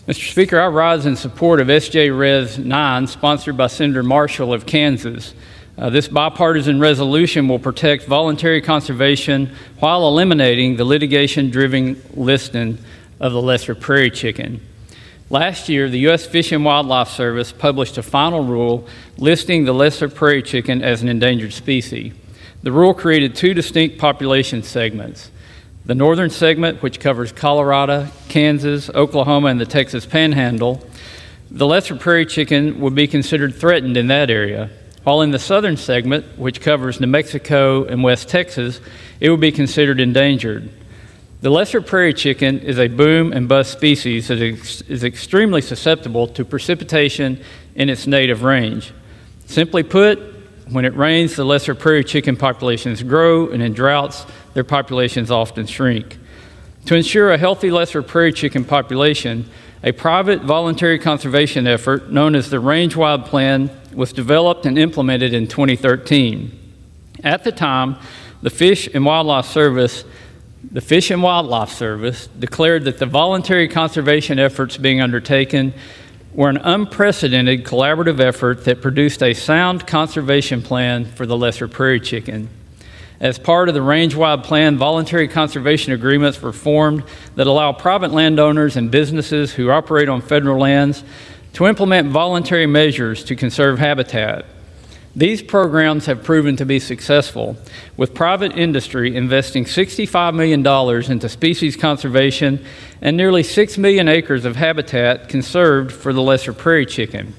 Mr. Speaker, I rise in support of SJ Res 9, sponsored by Senator Marshall of Kansas. This bipartisan resolution will protect voluntary conservation while eliminating the litigation-driven listing of the lesser prairie chicken. Last year, the U.S. Fish and Wildlife Service published a final rule listing the lesser prairie chicken as an endangered species. The rule created two distinct population segments. The northern segment, which covers Colorado, Kansas, Oklahoma, and the Texas Panhandle, the lesser prairie chicken would be considered threatened in that area, while in the southern segment, which covers New Mexico and West Texas, it would be considered endangered. The lesser prairie chicken is a boom and bust species that is extremely susceptible to precipitation in its native range. Simply put, when it rains, the lesser prairie chicken populations grow, and in droughts, their populations often shrink. To ensure a healthy lesser prairie chicken population, a private voluntary conservation effort known as the Range-Wide Plan was developed and implemented in 2013. At the time, the Fish and Wildlife Service declared that the voluntary conservation efforts being undertaken were an unprecedented collaborative effort that produced a sound conservation plan for the lesser prairie chicken. As part of the Range-Wide Plan, voluntary conservation agreements were formed that allow private landowners and businesses who operate on federal lands to implement voluntary measures to conserve habitat. These programs have proven to be successful, with private industry investing $65 million into species conservation and nearly 6 million acres of habitat conserved for the lesser prairie chicken.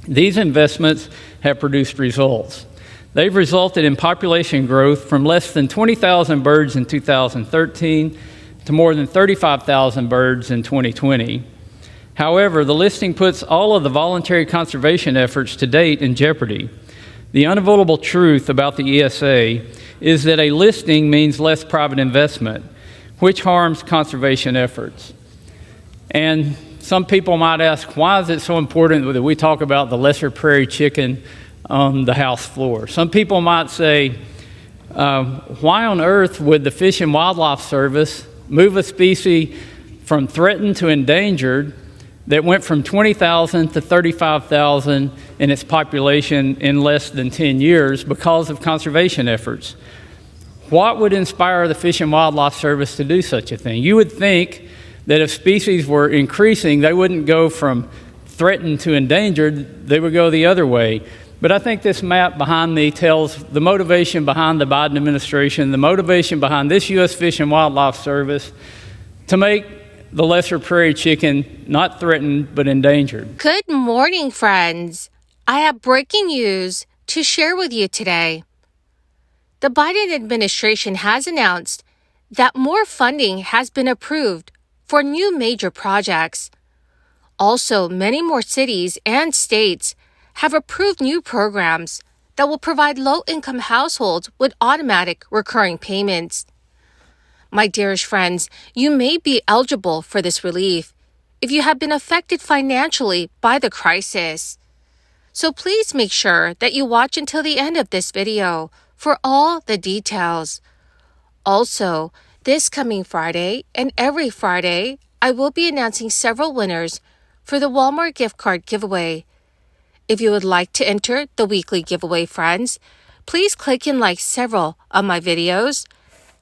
These investments have produced results. They've resulted in population growth from less than 20,000 birds in 2013 to more than 35,000 birds in 2020. However, the listing puts all of the voluntary conservation efforts to date in jeopardy. The unavoidable truth about the ESA is that a listing means less private investment, which harms conservation efforts. And some people might ask, why is it so important that we talk about the lesser prairie chicken on the House floor? Some people might say, why on earth would the Fish and Wildlife Service move a species from threatened to endangered that went from 20,000 to 35,000 in its population in less than 10 years because of conservation efforts? What would inspire the Fish and Wildlife Service to do such a thing? You would think that if species were increasing, they wouldn't go from threatened to endangered, they would go the other way. But I think this map behind me tells the motivation behind the Biden administration, the motivation behind this U.S. Fish and Wildlife Service to make the lesser prairie chicken not threatened but endangered. Good morning, friends. I have breaking news to share with you today. The Biden administration has announced that more funding has been approved for new major projects. Also, many more cities and states have approved new programs that will provide low-income households with automatic recurring payments. My dearest friends, you may be eligible for this relief if you have been affected financially by the crisis. So please make sure that you watch until the end of this video for all the details. Also, this coming Friday and every Friday, I will be announcing several winners for the Walmart gift card giveaway. If you would like to enter the weekly giveaway, friends, please click and like several of my videos,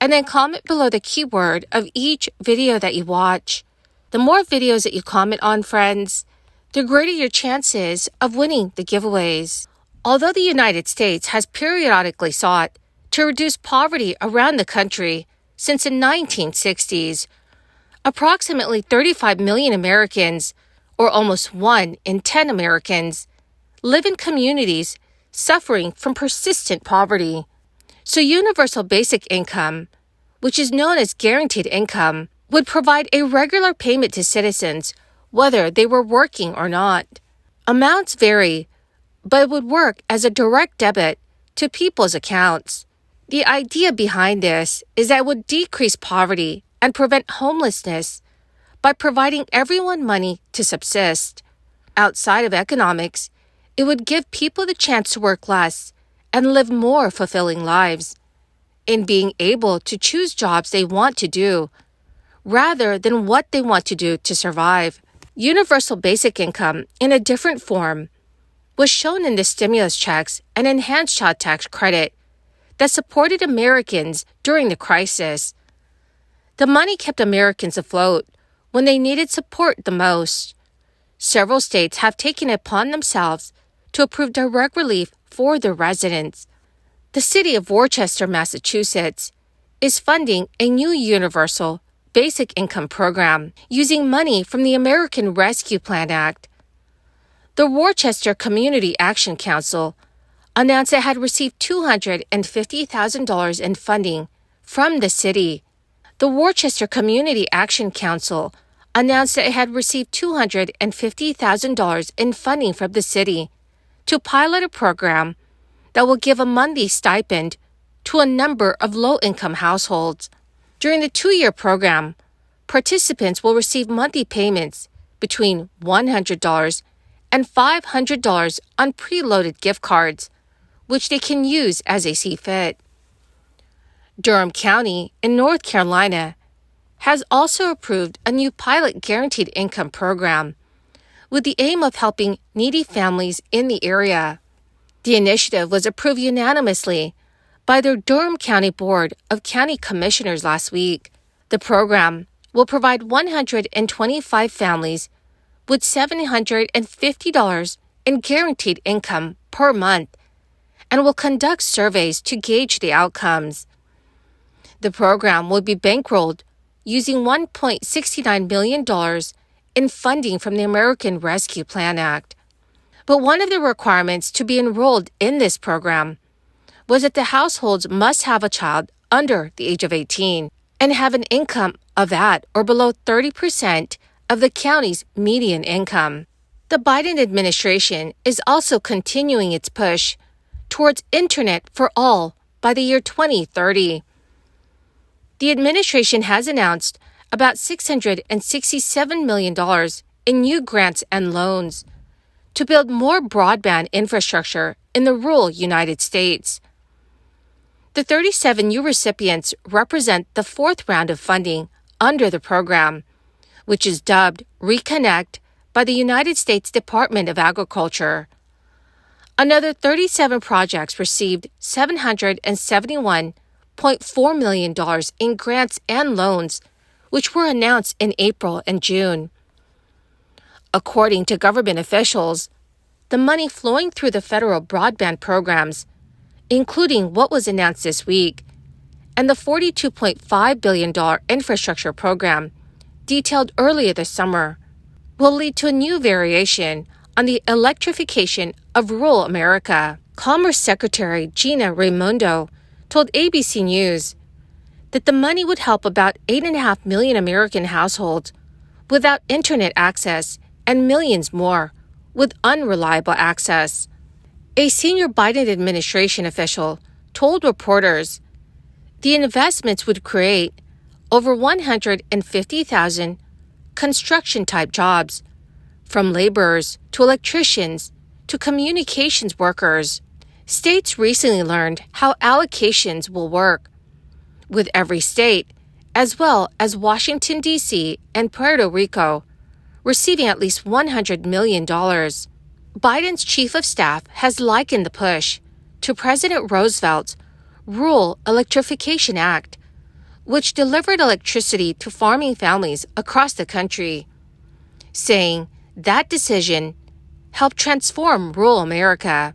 and then comment below the keyword of each video that you watch. The more videos that you comment on, friends, the greater your chances of winning the giveaways. Although the United States has periodically sought to reduce poverty around the country since the 1960s, approximately 35 million Americans, or almost 1 in 10 Americans, live in communities suffering from persistent poverty. So universal basic income, which is known as guaranteed income, would provide a regular payment to citizens, whether they were working or not. Amounts vary, but it would work as a direct debit to people's accounts. The idea behind this is that it would decrease poverty and prevent homelessness by providing everyone money to subsist. Outside of economics, it would give people the chance to work less and live more fulfilling lives in being able to choose jobs they want to do rather than what they want to do to survive. Universal basic income in a different form was shown in the stimulus checks and enhanced child tax credit that supported Americans during the crisis. The money kept Americans afloat when they needed support the most. Several states have taken it upon themselves to approve direct relief for their residents. The city of Worcester, Massachusetts, is funding a new universal basic income program using money from the American Rescue Plan Act. The Worcester Community Action Council announced it had received $250,000 in funding from the city. The Worcester Community Action Council announced that it had received $250,000 in funding from the city to pilot a program that will give a monthly stipend to a number of low-income households. During the 2-year program, participants will receive monthly payments between $100 and $500 on preloaded gift cards, which they can use as they see fit. Durham County in North Carolina has also approved a new pilot guaranteed income program with the aim of helping needy families in the area. The initiative was approved unanimously by the Durham County Board of County Commissioners last week. The program will provide 125 families with $750 in guaranteed income per month and will conduct surveys to gauge the outcomes. The program will be bankrolled using $1.69 million in funding from the American Rescue Plan Act. But one of the requirements to be enrolled in this program was that the households must have a child under the age of 18 and have an income of at or below 30% of the county's median income. The Biden administration is also continuing its push towards Internet for all by the year 2030. The administration has announced about $667 million in new grants and loans to build more broadband infrastructure in the rural United States. The 37 new recipients represent the 4th round of funding under the program, which is dubbed Reconnect by the United States Department of Agriculture. Another 37 projects received $771.4 million in grants and loans, which were announced in April and June. According to government officials, the money flowing through the federal broadband programs, including what was announced this week, and the $42.5 billion infrastructure program detailed earlier this summer, will lead to a new variation on the electrification of rural America. Commerce Secretary Gina Raimondo told ABC News that the money would help about 8.5 million American households without internet access and millions more with unreliable access. A senior Biden administration official told reporters the investments would create over 150,000 construction-type jobs, from laborers to electricians to communications workers. States recently learned how allocations will work, with every state, as well as Washington, D.C. and Puerto Rico, receiving at least $100 million. Biden's chief of staff has likened the push to President Roosevelt's Rural Electrification Act, which delivered electricity to farming families across the country, saying that decision helped transform rural America.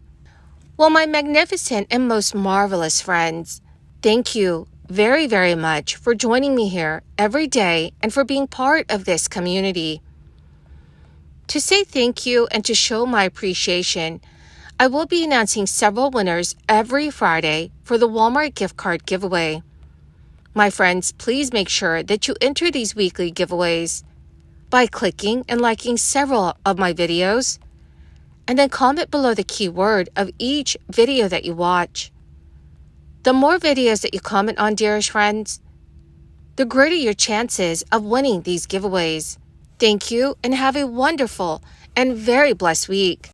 Well, my magnificent and most marvelous friends, thank you very, very much for joining me here every day and for being part of this community. To say thank you and to show my appreciation, I will be announcing several winners every Friday for the Walmart gift card giveaway. My friends, please make sure that you enter these weekly giveaways by clicking and liking several of my videos, and then comment below the keyword of each video that you watch. The more videos that you comment on, dearest friends, the greater your chances of winning these giveaways. Thank you and have a wonderful and very blessed week.